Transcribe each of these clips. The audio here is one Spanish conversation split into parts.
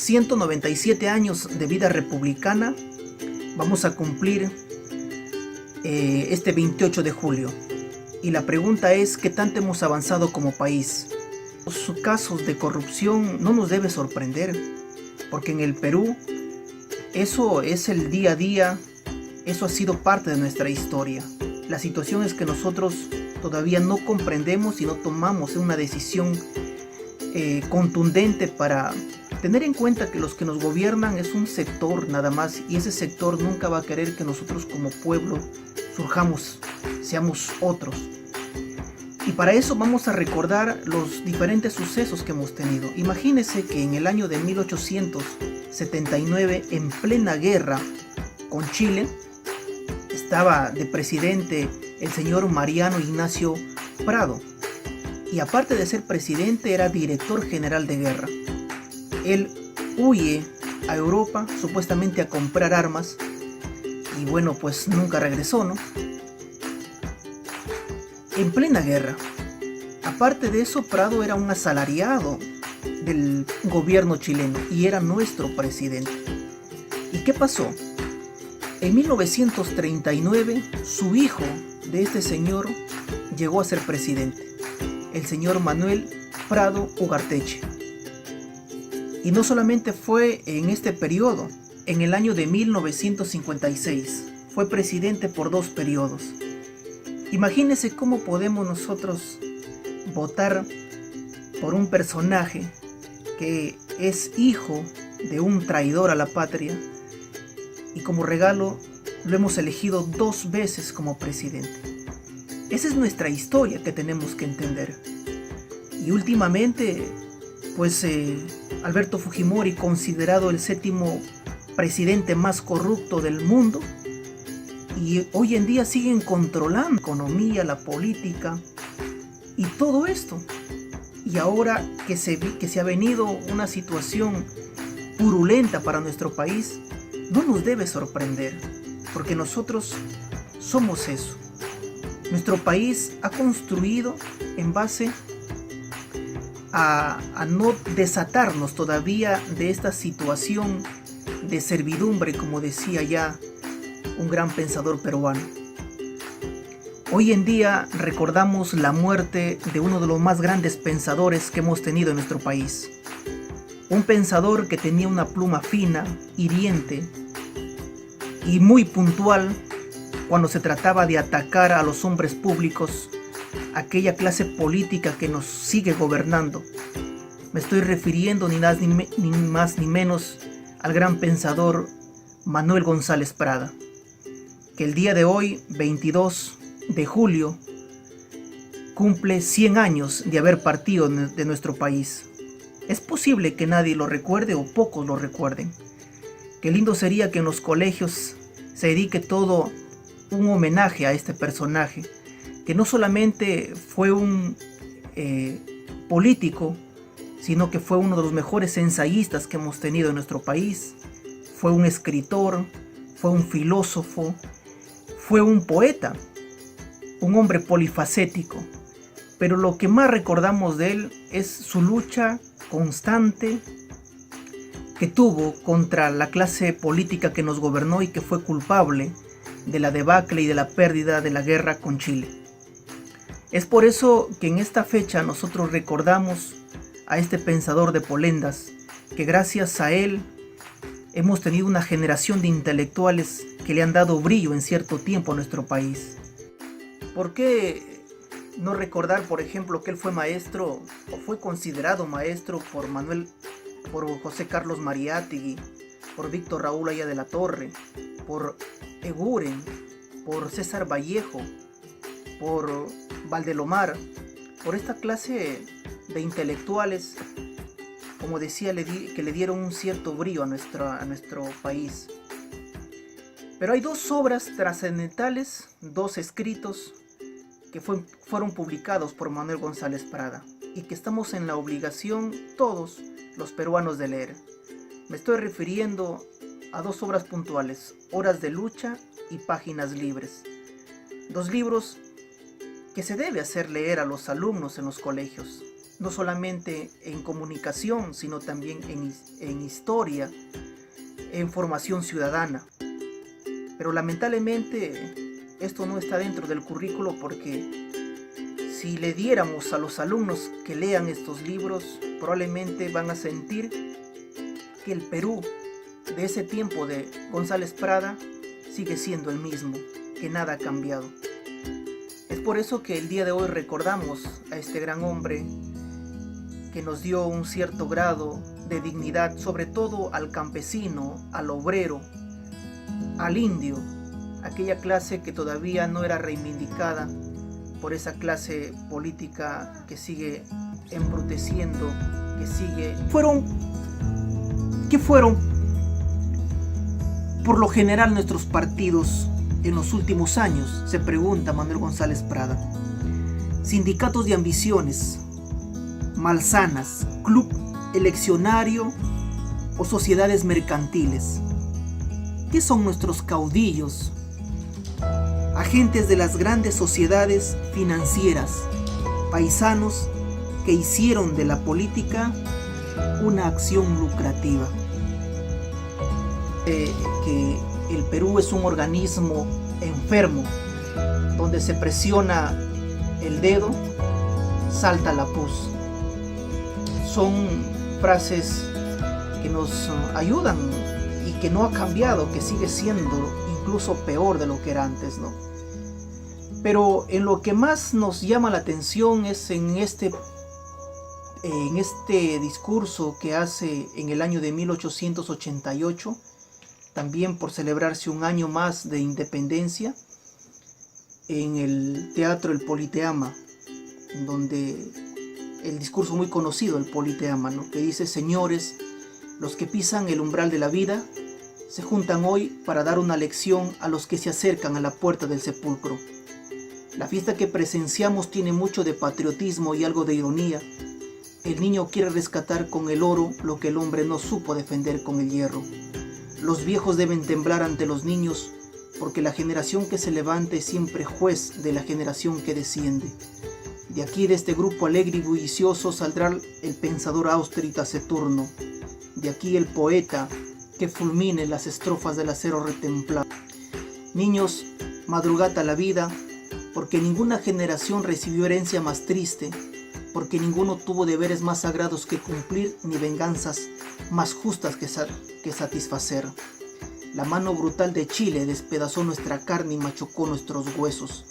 197 años de vida republicana vamos a cumplir este 28 de julio. Y la pregunta es, ¿qué tanto hemos avanzado como país? Los casos de corrupción no nos debe sorprender, porque en el Perú eso es el día a día, eso ha sido parte de nuestra historia. La situación es que nosotros todavía no comprendemos y no tomamos una decisión contundente para tener en cuenta que los que nos gobiernan es un sector nada más, y ese sector nunca va a querer que nosotros como pueblo surjamos, seamos otros. Y para eso vamos a recordar los diferentes sucesos que hemos tenido. Imagínense que en el año de 1879, en plena guerra con Chile, estaba de presidente el señor Mariano Ignacio Prado. Y aparte de ser presidente, era director general de guerra. Él huye a Europa, supuestamente a comprar armas, y bueno, pues nunca regresó, ¿no? En plena guerra. Aparte de eso, Prado era un asalariado del gobierno chileno y era nuestro presidente. ¿Y qué pasó? En 1939, su hijo de este señor llegó a ser presidente, el señor Manuel Prado Ugarteche. Y no solamente fue en este periodo, en el año de 1956, fue presidente por 2 periodos. Imagínense cómo podemos nosotros votar por un personaje que es hijo de un traidor a la patria, y como regalo lo hemos elegido 2 veces como presidente. Esa es nuestra historia que tenemos que entender. Y últimamente, pues Alberto Fujimori, considerado el 7º presidente más corrupto del mundo, y hoy en día siguen controlando la economía, la política y todo esto. Y ahora que se ha venido una situación purulenta para nuestro país, no nos debe sorprender, porque nosotros somos eso. Nuestro país ha construido en base a no desatarnos todavía de esta situación de servidumbre, como decía ya un gran pensador peruano. Hoy en día recordamos la muerte de uno de los más grandes pensadores que hemos tenido en nuestro país. Un pensador que tenía una pluma fina, hiriente y muy puntual cuando se trataba de atacar a los hombres públicos, aquella clase política que nos sigue gobernando. Me estoy refiriendo ni más ni menos al gran pensador Manuel González Prada, que el día de hoy, 22 de julio, cumple 100 años de haber partido de nuestro país. Es posible que nadie lo recuerde o pocos lo recuerden. Qué lindo sería que en los colegios se dedique todo un homenaje a este personaje, que no solamente fue un político, sino que fue uno de los mejores ensayistas que hemos tenido en nuestro país. Fue un escritor, fue un filósofo, fue un poeta, un hombre polifacético. Pero lo que más recordamos de él es su lucha constante que tuvo contra la clase política que nos gobernó y que fue culpable de la debacle y de la pérdida de la guerra con Chile. Es por eso que en esta fecha nosotros recordamos a este pensador de Polendas, que gracias a él hemos tenido una generación de intelectuales que le han dado brillo en cierto tiempo a nuestro país. ¿Por qué no recordar, por ejemplo, que él fue maestro o fue considerado maestro por José Carlos Mariátegui, por Víctor Raúl Aya de la Torre, por Eguren, por César Vallejo, por Valdelomar, por esta clase de intelectuales, como decía, que le dieron un cierto brillo a nuestro país? Pero hay 2 obras trascendentales, 2 escritos que fueron publicados por Manuel González Prada y que estamos en la obligación todos los peruanos de leer. Me estoy refiriendo a 2 obras puntuales: Horas de Lucha y Páginas Libres. 2 libros que se debe hacer leer a los alumnos en los colegios. no solamente en comunicación, sino también en historia, en formación ciudadana. Pero lamentablemente esto no está dentro del currículo, porque si le diéramos a los alumnos que lean estos libros, probablemente van a sentir que el Perú de ese tiempo de González Prada sigue siendo el mismo, que nada ha cambiado. Es por eso que el día de hoy recordamos a este gran hombre que nos dio un cierto grado de dignidad, sobre todo al campesino, al obrero, al indio, aquella clase que todavía no era reivindicada por esa clase política que sigue embruteciendo, que sigue... ¿Qué fueron por lo general nuestros partidos en los últimos años? Se pregunta Manuel González Prada. Sindicatos de ambiciones malsanas, club eleccionario o sociedades mercantiles. ¿Qué son nuestros caudillos? Agentes de las grandes sociedades financieras, paisanos que hicieron de la política una acción lucrativa. Que el Perú es un organismo enfermo, donde se presiona el dedo, salta la pus. Son frases que nos ayudan y que no ha cambiado, que sigue siendo incluso peor de lo que era antes, ¿no? Pero en lo que más nos llama la atención es en este discurso que hace en el año de 1888, también por celebrarse un año más de independencia, en el Teatro El Politeama, donde el discurso muy conocido, el Politeama, ¿no? Que dice: señores, los que pisan el umbral de la vida se juntan hoy para dar una lección a los que se acercan a la puerta del sepulcro. La fiesta que presenciamos tiene mucho de patriotismo y algo de ironía. El niño quiere rescatar con el oro lo que el hombre no supo defender con el hierro. Los viejos deben temblar ante los niños, porque la generación que se levante es siempre juez de la generación que desciende. De aquí, de este grupo alegre y bullicioso, saldrá el pensador austero y taciturno. De aquí el poeta que fulmine las estrofas del acero retemplado. Niños, madrugad a la vida, porque ninguna generación recibió herencia más triste, porque ninguno tuvo deberes más sagrados que cumplir, ni venganzas más justas que satisfacer. La mano brutal de Chile despedazó nuestra carne y machucó nuestros huesos,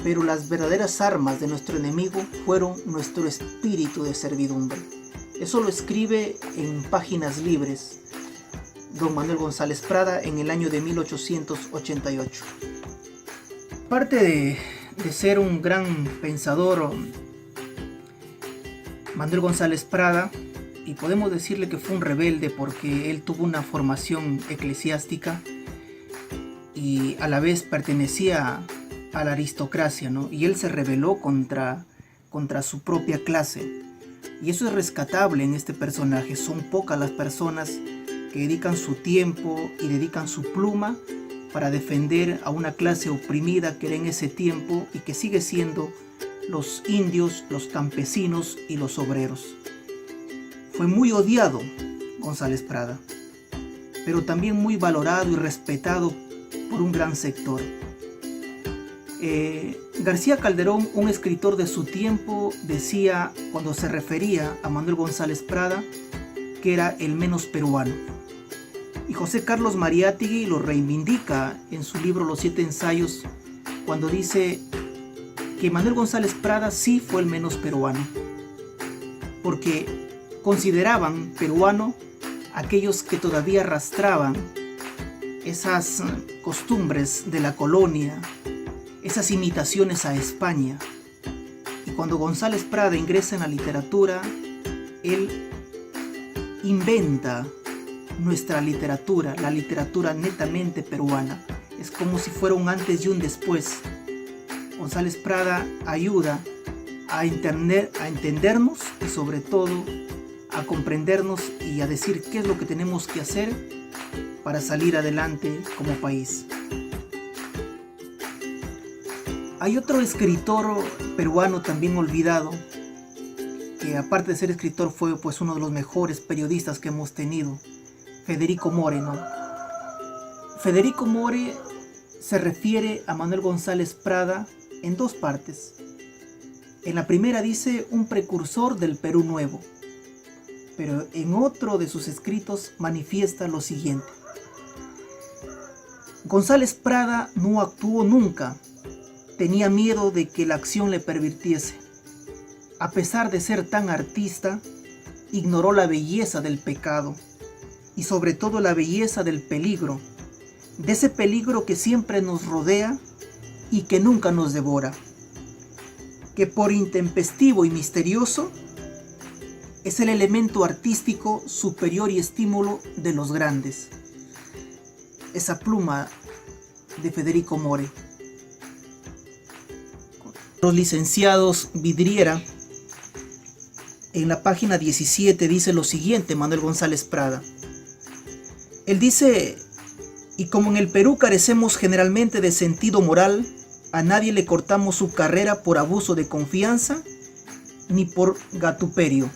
pero las verdaderas armas de nuestro enemigo fueron nuestro espíritu de servidumbre. Eso lo escribe en Páginas Libres don Manuel González Prada en el año de 1888. Aparte de ser un gran pensador, Manuel González Prada, y podemos decirle que fue un rebelde porque él tuvo una formación eclesiástica y a la vez pertenecía a la aristocracia, ¿no? Y él se rebeló contra su propia clase. Y eso es rescatable en este personaje. Son pocas las personas que dedican su tiempo y dedican su pluma para defender a una clase oprimida que era en ese tiempo y que sigue siendo los indios, los campesinos y los obreros. Fue muy odiado González Prada, pero también muy valorado y respetado por un gran sector. García Calderón, un escritor de su tiempo, decía, cuando se refería a Manuel González Prada, que era el menos peruano. Y José Carlos Mariátegui lo reivindica en su libro Los 7 ensayos, cuando dice que Manuel González Prada sí fue el menos peruano, porque consideraban peruano aquellos que todavía arrastraban esas costumbres de la colonia, esas imitaciones a España. Y cuando González Prada ingresa en la literatura, él inventa nuestra literatura, la literatura netamente peruana. Es como si fuera un antes y un después. González Prada ayuda a entendernos y sobre todo a comprendernos y a decir qué es lo que tenemos que hacer para salir adelante como país. Hay otro escritor peruano también olvidado, que aparte de ser escritor fue pues uno de los mejores periodistas que hemos tenido, Federico More, ¿no? Federico More se refiere a Manuel González Prada en dos partes. En la primera dice un precursor del Perú nuevo, pero en otro de sus escritos manifiesta lo siguiente: González Prada no actuó nunca, tenía miedo de que la acción le pervirtiese. A pesar de ser tan artista, ignoró la belleza del pecado y sobre todo la belleza del peligro, de ese peligro que siempre nos rodea y que nunca nos devora, que por intempestivo y misterioso es el elemento artístico superior y estímulo de los grandes. Esa pluma de Federico More. Los licenciados Vidriera, en la página 17 dice lo siguiente, Manuel González Prada. Él dice: y como en el Perú carecemos generalmente de sentido moral, a nadie le cortamos su carrera por abuso de confianza ni por gatuperio.